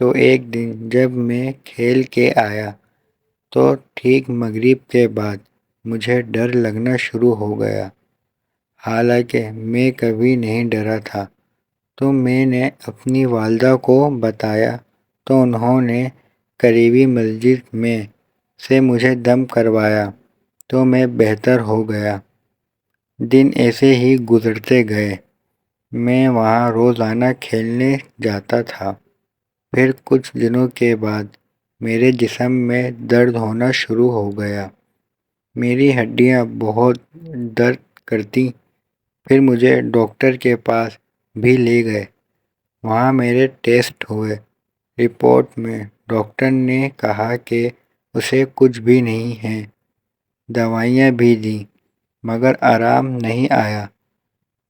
تو ایک دن جب میں کھیل کے آیا تو ٹھیک مغرب کے بعد مجھے ڈر لگنا شروع ہو گیا، حالانکہ میں کبھی نہیں ڈرا تھا۔ تو میں نے اپنی والدہ کو بتایا تو انہوں نے قریبی مسجد میں سے مجھے دم کروایا تو میں بہتر ہو گیا۔ دن ایسے ہی گزرتے گئے، میں وہاں روزانہ کھیلنے جاتا تھا۔ پھر کچھ دنوں کے بعد میرے جسم میں درد ہونا شروع ہو گیا، میری ہڈیاں بہت درد کرتیں۔ پھر مجھے ڈاکٹر کے پاس بھی لے گئے، وہاں میرے ٹیسٹ ہوئے۔ رپورٹ میں ڈاکٹر نے کہا کہ اسے کچھ بھی نہیں ہے، دوائیاں بھی دیں مگر آرام نہیں آیا۔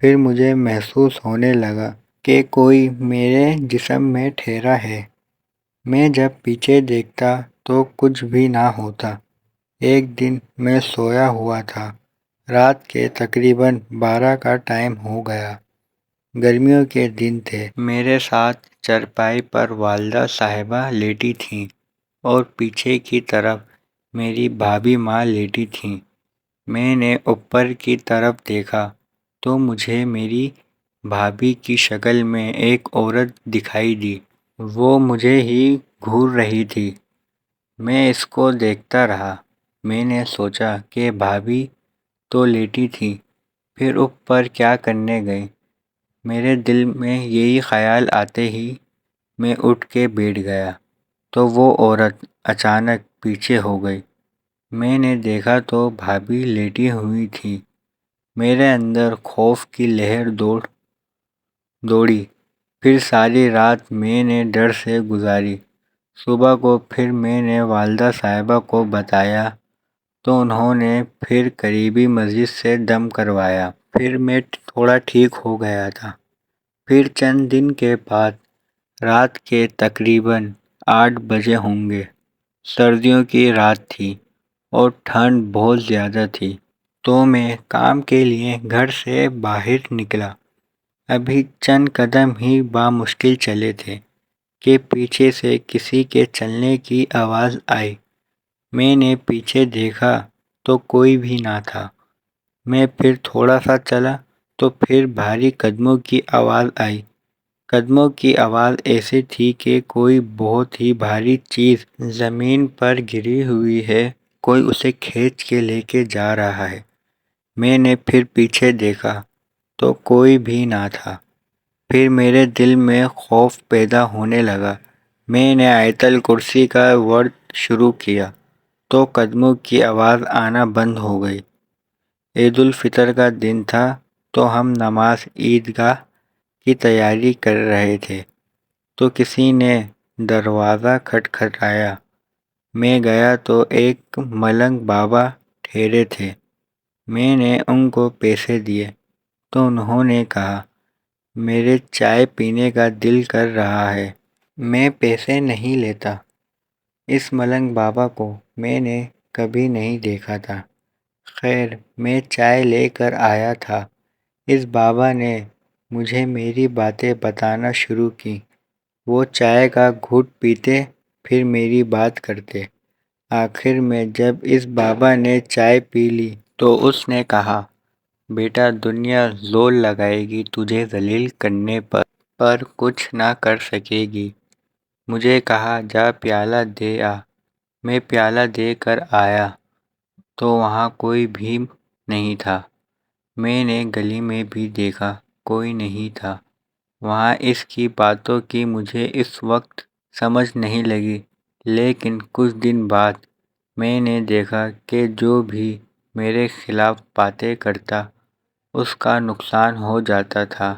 پھر مجھے محسوس ہونے لگا کہ کوئی میرے جسم میں ٹھہرا ہے۔ میں جب پیچھے دیکھتا تو کچھ بھی نہ ہوتا۔ ایک دن میں سویا ہوا تھا، رات کے تقریباً 12 کا ٹائم ہو گیا، گرمیوں کے دن تھے۔ میرے ساتھ چارپائی پر والدہ صاحبہ لیٹی تھیں اور پیچھے کی طرف میری بھابھی ماں لیٹی تھیں۔ میں نے اوپر کی طرف دیکھا تو مجھے میری بھابھی کی شکل میں ایک عورت دکھائی دی، وہ مجھے ہی گھور رہی تھی۔ میں اس کو دیکھتا رہا، میں نے سوچا کہ بھابھی تو لیٹی تھی، پھر اوپر کیا کرنے گئی؟ میرے دل میں یہی خیال آتے ہی میں اٹھ کے بیٹھ گیا تو وہ عورت اچانک پیچھے ہو گئی۔ میں نے دیکھا تو بھابھی لیٹی ہوئی تھی۔ میرے اندر خوف کی لہر دوڑی۔ پھر ساری رات میں نے ڈر سے گزاری۔ صبح کو پھر میں نے والدہ صاحبہ کو بتایا تو انہوں نے پھر قریبی مسجد سے دم کروایا۔ پھر میں تھوڑا ٹھیک ہو گیا تھا۔ پھر چند دن کے بعد رات کے تقریباً 8 بجے ہوں گے، سردیوں کی رات تھی اور ٹھنڈ بہت زیادہ تھی۔ تو میں کام کے لیے گھر سے باہر نکلا۔ ابھی چند قدم ہی بامشکل چلے تھے کہ پیچھے سے کسی کے چلنے کی آواز آئی۔ میں نے پیچھے دیکھا تو کوئی بھی نہ تھا۔ میں پھر تھوڑا سا چلا تو پھر بھاری قدموں کی آواز آئی۔ قدموں کی آواز ایسی تھی کہ کوئی بہت ہی بھاری چیز زمین پر گری ہوئی ہے، کوئی اسے کھینچ کے لے کے جا رہا ہے۔ میں نے پھر پیچھے دیکھا تو کوئی بھی نہ تھا۔ پھر میرے دل میں خوف پیدا ہونے لگا۔ میں نے آیت الکرسی کا ورد شروع کیا تو قدموں کی آواز آنا بند ہو گئی۔ عید الفطر کا دن تھا تو ہم نماز عیدگاہ کی تیاری کر رہے تھے تو کسی نے دروازہ کھٹکھٹایا۔ میں گیا تو ایک ملنگ بابا ٹھہرے تھے۔ میں نے ان کو پیسے دیے تو انہوں نے کہا، میرے چائے پینے کا دل کر رہا ہے۔ میں پیسے نہیں لیتا۔ اس ملنگ بابا کو میں نے کبھی نہیں دیکھا تھا۔ خیر میں چائے لے کر آیا تھا۔ اس بابا نے مجھے میری باتیں بتانا شروع کی۔ وہ چائے کا گھونٹ پیتے پھر میری بات کرتے۔ آخر میں جب اس بابا نے چائے پی لی تو اس نے کہا، بیٹا دنیا زور لگائے گی تجھے ذلیل کرنے پر کچھ نہ کر سکے گی۔ مجھے کہا جا پیالہ دے آ۔ میں پیالہ دے کر آیا تو وہاں کوئی بھی نہیں تھا۔ میں نے گلی میں بھی دیکھا، کوئی نہیں تھا وہاں۔ اس کی باتوں کی مجھے اس وقت سمجھ نہیں لگی، لیکن کچھ دن بعد میں نے دیکھا کہ جو بھی میرے خلاف باتیں کرتا اس کا نقصان ہو جاتا تھا۔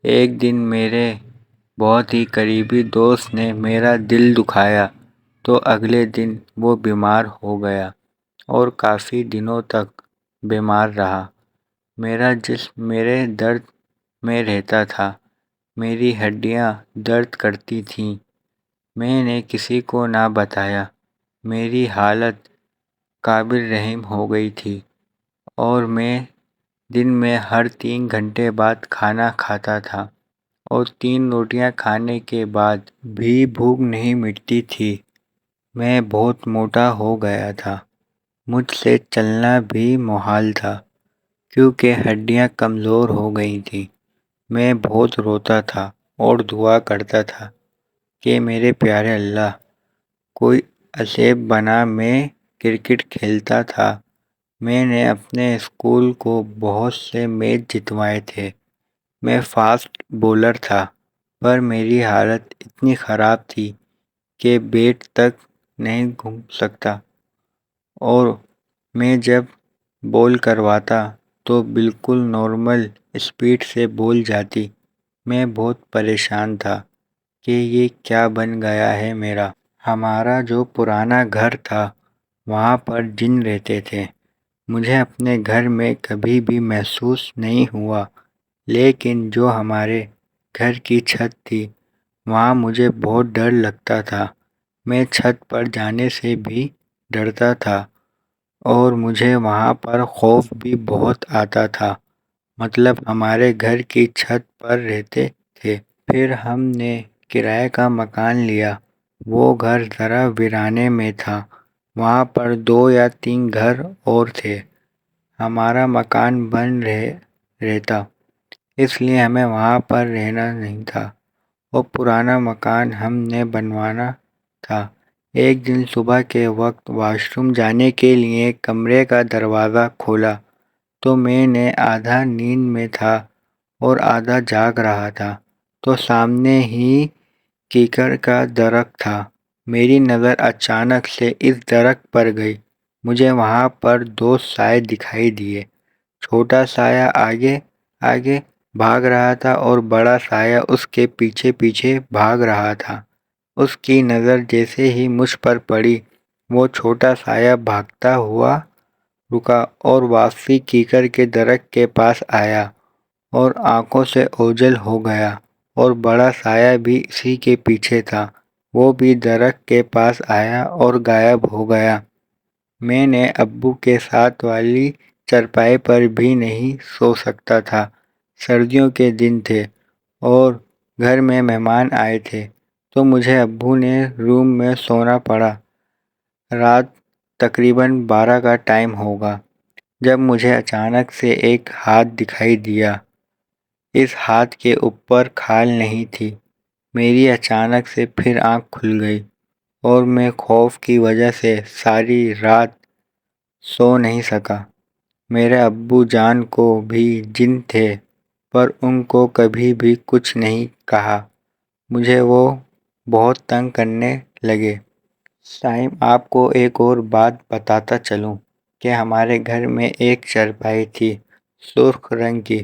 ایک دن میرے بہت ہی قریبی دوست نے میرا دل دکھایا تو اگلے دن وہ بیمار ہو گیا اور کافی دنوں تک بیمار رہا۔ میرا جسم میرے درد میں رہتا تھا، میری ہڈیاں درد کرتی تھیں۔ میں نے کسی کو نہ بتایا۔ میری حالت قابل رحم ہو گئی تھی اور میں دن میں ہر 3 گھنٹے بعد کھانا کھاتا تھا اور 3 روٹیاں کھانے کے بعد بھی بھوک نہیں مٹتی تھی۔ میں بہت موٹا ہو گیا تھا، مجھ سے چلنا بھی محال تھا کیونکہ ہڈیاں کمزور ہو گئی تھیں۔ میں بہت روتا تھا اور دعا کرتا تھا کہ میرے پیارے اللہ، کوئی اسباب بنا۔ میں کرکٹ کھیلتا تھا، میں نے اپنے اسکول کو بہت سے میچ جتوائے تھے۔ میں فاسٹ بولر تھا، پر میری حالت اتنی خراب تھی کہ بیٹ تک نہیں گھما سکتا، اور میں جب بال کرواتا تو بالکل نارمل اسپیڈ سے بال جاتی۔ میں بہت پریشان تھا کہ یہ کیا بن گیا ہے میرا۔ ہمارا جو پرانا گھر تھا وہاں پر جن رہتے تھے۔ مجھے اپنے گھر میں کبھی بھی محسوس نہیں ہوا، لیکن جو ہمارے گھر کی چھت تھی وہاں مجھے بہت ڈر لگتا تھا۔ میں چھت پر جانے سے بھی ڈرتا تھا اور مجھے وہاں پر خوف بھی بہت آتا تھا، مطلب ہمارے گھر کی چھت پر رہتے تھے۔ پھر ہم نے کرائے کا مکان لیا۔ وہ گھر ذرا ویرانے میں تھا، وہاں پر 2 یا 3 گھر اور تھے۔ ہمارا مکان بن رہتا، اس لیے ہمیں وہاں پر رہنا نہیں تھا، اور پرانا مکان ہم نے بنوانا تھا۔ ایک دن صبح کے وقت واش روم جانے کے لیے کمرے کا دروازہ کھولا تو میں نے آدھا نیند میں تھا اور آدھا جاگ رہا تھا، تو سامنے ہی کیکر کا درخت تھا۔ میری نظر اچانک سے اس درخت پر گئی۔ مجھے وہاں پر 2 سائے دکھائی دیے۔ چھوٹا سایہ آگے آگے بھاگ رہا تھا اور بڑا سایہ اس کے پیچھے پیچھے بھاگ رہا تھا۔ اس کی نظر جیسے ہی مجھ پر پڑی، وہ چھوٹا سایہ بھاگتا ہوا رکا اور واپسی کیکر کے درخت کے پاس آیا اور آنکھوں سے اوجھل ہو گیا، اور بڑا سایہ بھی اسی کے پیچھے تھا، وہ بھی درخت کے پاس آیا اور غائب ہو گیا۔ میں نے ابو کے ساتھ والی چارپائی پر بھی نہیں سو سکتا تھا۔ سردیوں کے دن تھے اور گھر میں مہمان آئے تھے، تو مجھے ابو نے روم میں سونا پڑا۔ رات تقریباً 12 کا ٹائم ہوگا جب مجھے اچانک سے ایک ہاتھ دکھائی دیا۔ اس ہاتھ کے اوپر کھال نہیں تھی۔ میری اچانک سے پھر آنکھ کھل گئی اور میں خوف کی وجہ سے ساری رات سو نہیں سکا۔ میرے ابو جان کو بھی جن تھے، پر ان کو کبھی بھی کچھ نہیں کہا۔ مجھے وہ بہت تنگ کرنے لگے۔ سائم، آپ کو ایک اور بات بتاتا چلوں کہ ہمارے گھر میں ایک چارپائی تھی، سرخ رنگ کی،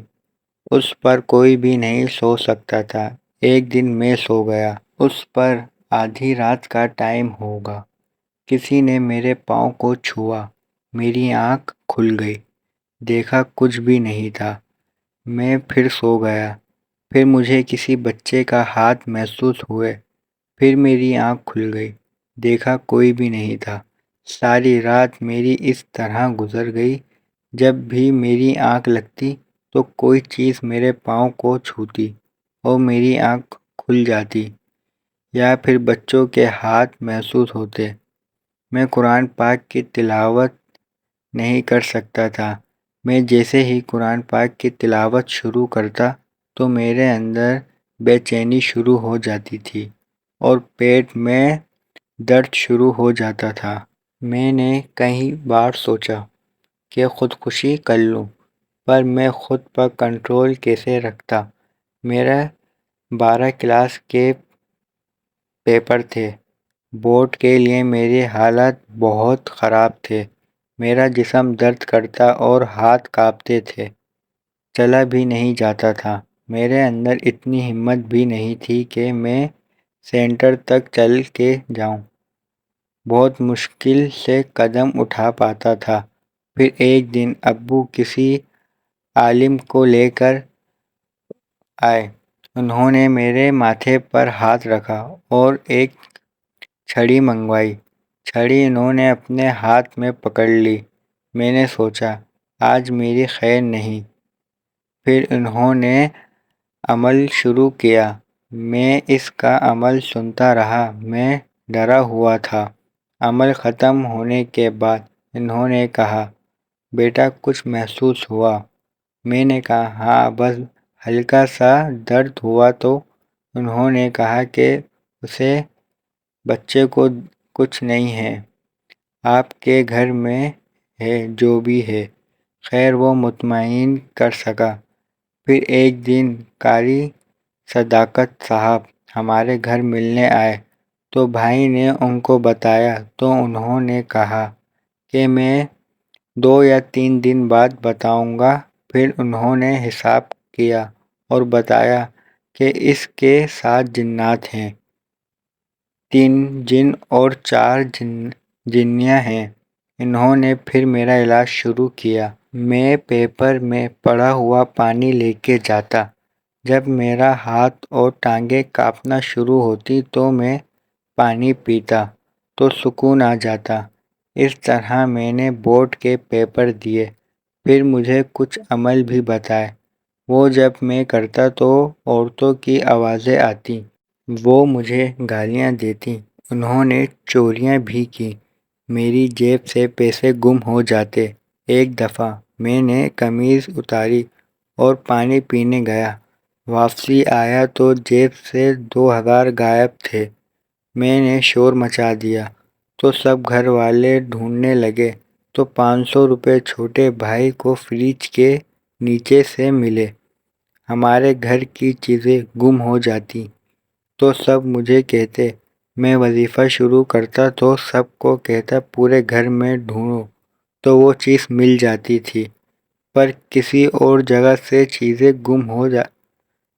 اس پر کوئی بھی نہیں سو سکتا تھا۔ ایک دن میں سو گیا، اس پر آدھی رات کا ٹائم ہوگا، کسی نے میرے پاؤں کو چھوا، میری آنکھ کھل گئی، دیکھا کچھ بھی نہیں تھا۔ میں پھر سو گیا، پھر مجھے کسی بچے کا ہاتھ محسوس ہوئے، پھر میری آنکھ کھل گئی، دیکھا کوئی بھی نہیں تھا۔ ساری رات میری اس طرح گزر گئی، جب بھی میری آنکھ لگتی تو کوئی چیز میرے پاؤں کو چھوتی اور میری آنکھ کھل جاتی، یا پھر بچوں کے ہاتھ محسوس ہوتے۔ میں قرآن پاک کی تلاوت نہیں کر سکتا تھا۔ میں جیسے ہی قرآن پاک کی تلاوت شروع کرتا تو میرے اندر بے چینی شروع ہو جاتی تھی اور پیٹ میں درد شروع ہو جاتا تھا۔ میں نے کئی بار سوچا کہ خودکشی کر لوں، پر میں خود پر کنٹرول کیسے رکھتا۔ میرا 12 کلاس کے پیپر تھے، بورڈ کے لیے میرے حالات بہت خراب تھے۔ میرا جسم درد کرتا اور ہاتھ کانپتے تھے، چلا بھی نہیں جاتا تھا۔ میرے اندر اتنی ہمت بھی نہیں تھی کہ میں سینٹر تک چل کے جاؤں، بہت مشکل سے قدم اٹھا پاتا تھا۔ پھر ایک دن ابو کسی عالم کو لے کر آئے۔ انہوں نے میرے ماتھے پر ہاتھ رکھا اور ایک چھڑی منگوائی۔ چھڑی انہوں نے اپنے ہاتھ میں پکڑ لی۔ میں نے سوچا آج میری خیر نہیں۔ پھر انہوں نے عمل شروع کیا۔ میں اس کا عمل سنتا رہا۔ میں ڈرا ہوا تھا۔ عمل ختم ہونے کے بعد انہوں نے کہا، بیٹا کچھ محسوس ہوا؟ میں نے کہا، ہاں بس ہلکا سا درد ہوا۔ تو انہوں نے کہا کہ اسے بچے کو کچھ نہیں ہے، آپ کے گھر میں ہے جو بھی ہے۔ خیر وہ مطمئن کر سکا۔ پھر ایک دن قاری صداقت صاحب ہمارے گھر ملنے آئے تو بھائی نے ان کو بتایا تو انہوں نے کہا کہ میں 2 یا 3 دن بعد بتاؤں گا۔ پھر انہوں نے حساب کیا اور بتایا کہ اس کے 7 جنات ہیں، 3 جن اور 4 جنیاں ہیں۔ انہوں نے پھر میرا علاج شروع کیا۔ میں پیپر میں پڑا ہوا پانی لے کے جاتا۔ جب میرا ہاتھ اور ٹانگیں کانپنا شروع ہوتی تو میں پانی پیتا تو سکون آ جاتا۔ اس طرح میں نے بورڈ کے پیپر دیے۔ پھر مجھے کچھ عمل بھی بتائے۔ وہ جب میں کرتا تو عورتوں کی آوازیں آتی۔ وہ مجھے گالیاں دیتی۔ انہوں نے چوریاں بھی کی۔ میری جیب سے پیسے گم ہو جاتے۔ ایک دفعہ میں نے قمیض اتاری اور پانی پینے گیا۔ واپسی آیا تو جیب سے 2000 غائب تھے۔ میں نے شور مچا دیا تو سب گھر والے ڈھونڈنے لگے تو 500 روپے چھوٹے بھائی کو فریج کے نیچے سے ملے۔ ہمارے گھر کی چیزیں گم ہو جاتی تو سب مجھے کہتے۔ میں وظیفہ شروع کرتا تو سب کو کہتا پورے گھر میں ڈھونڈو تو وہ چیز مل جاتی تھی، پر کسی اور جگہ سے چیزیں گم ہو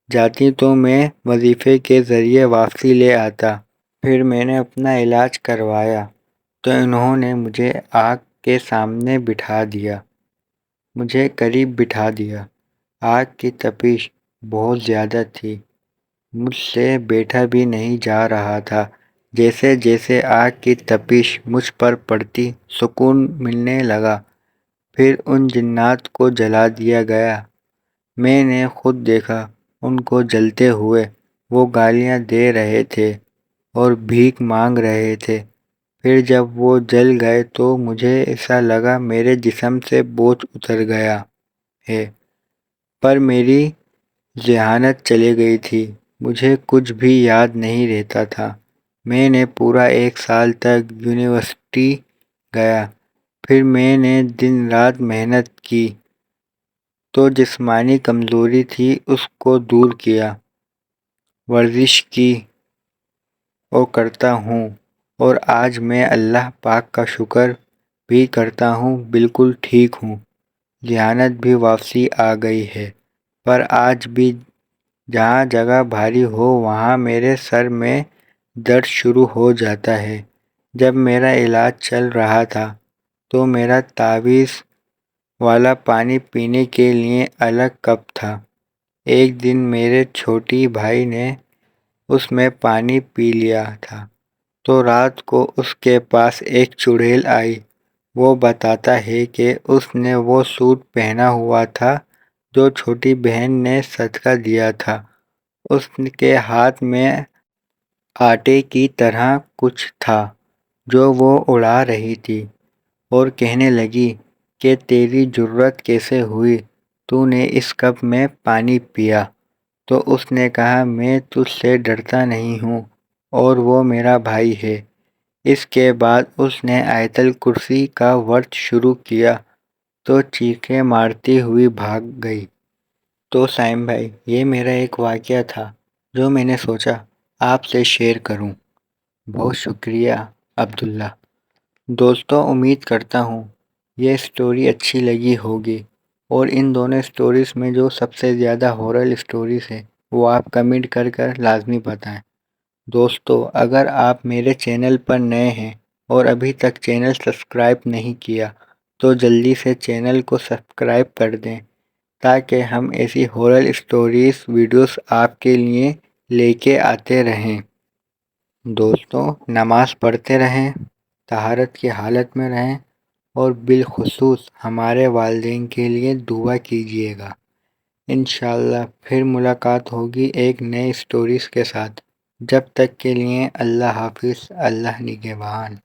جاتی تو میں وظیفے کے ذریعے واپسی لے آتا۔ پھر میں نے اپنا علاج کروایا تو انہوں نے مجھے آگ کے سامنے بٹھا دیا، مجھے قریب بٹھا دیا۔ آگ کی تپش بہت زیادہ تھی، مجھ سے بیٹھا بھی نہیں جا رہا تھا۔ جیسے جیسے آگ کی تپش مجھ پر پڑتی سکون ملنے لگا۔ پھر ان جنات کو جلا دیا گیا۔ میں نے خود دیکھا ان کو جلتے ہوئے۔ وہ گالیاں دے رہے تھے اور بھیک مانگ رہے تھے۔ پھر جب وہ جل گئے تو مجھے ایسا لگا میرے جسم سے بوجھ اتر گیا ہے، پر میری ذہانت چلی گئی تھی۔ مجھے کچھ بھی یاد نہیں رہتا تھا۔ میں نے پورا 1 سال تک یونیورسٹی گیا۔ پھر میں نے دن رات محنت کی تو جسمانی کمزوری تھی اس کو دور کیا، ورزش کی اور کرتا ہوں، اور آج میں اللہ پاک کا شکر بھی کرتا ہوں بالکل ٹھیک ہوں۔ ذہانت بھی واپسی آ گئی ہے، پر آج بھی جہاں جگہ بھاری ہو وہاں میرے سر میں درد شروع ہو جاتا ہے۔ جب میرا علاج چل رہا تھا تو میرا تعویذ والا پانی پینے کے لیے الگ کپ تھا۔ ایک دن میرے چھوٹی بھائی نے اس میں پانی پی لیا تھا تو رات کو اس کے پاس ایک چڑیل آئی۔ وہ بتاتا ہے کہ اس نے وہ سوٹ پہنا ہوا تھا جو چھوٹی بہن نے صدقہ دیا تھا۔ اس کے ہاتھ میں آٹے کی طرح کچھ تھا جو وہ اڑا رہی تھی اور کہنے لگی کہ تیری جرت کیسے ہوئی، تو نے اس کپ میں پانی پیا؟ تو اس نے کہا میں تجھ سے ڈرتا نہیں ہوں اور وہ میرا بھائی ہے۔ اس کے بعد اس نے آیت الکرسی کا ورد شروع کیا تو چیخیں مارتی ہوئی بھاگ گئی۔ تو سائم بھائی، یہ میرا ایک واقعہ تھا جو میں نے سوچا آپ سے شیئر کروں۔ بہت شکریہ عبداللہ۔ دوستو، امید کرتا ہوں یہ سٹوری اچھی لگی ہوگی، اور ان دونوں سٹوریز میں جو سب سے زیادہ ہارر سٹوریز ہیں وہ آپ کمنٹ کر لازمی بتائیں۔ دوستو، اگر آپ میرے چینل پر نئے ہیں اور ابھی تک چینل سبسکرائب نہیں کیا تو جلدی سے چینل کو سبسکرائب کر دیں تاکہ ہم ایسی ہارر سٹوریز ویڈیوز آپ کے لیے لے کے آتے رہیں۔ دوستو، نماز پڑھتے رہیں، طہارت کی حالت میں رہیں، اور بالخصوص ہمارے والدین کے لیے دعا کیجیے گا۔ انشاءاللہ پھر ملاقات ہوگی ایک نئے اسٹوریز کے ساتھ۔ جب تک کے لیے اللہ حافظ، اللہ نگہبان۔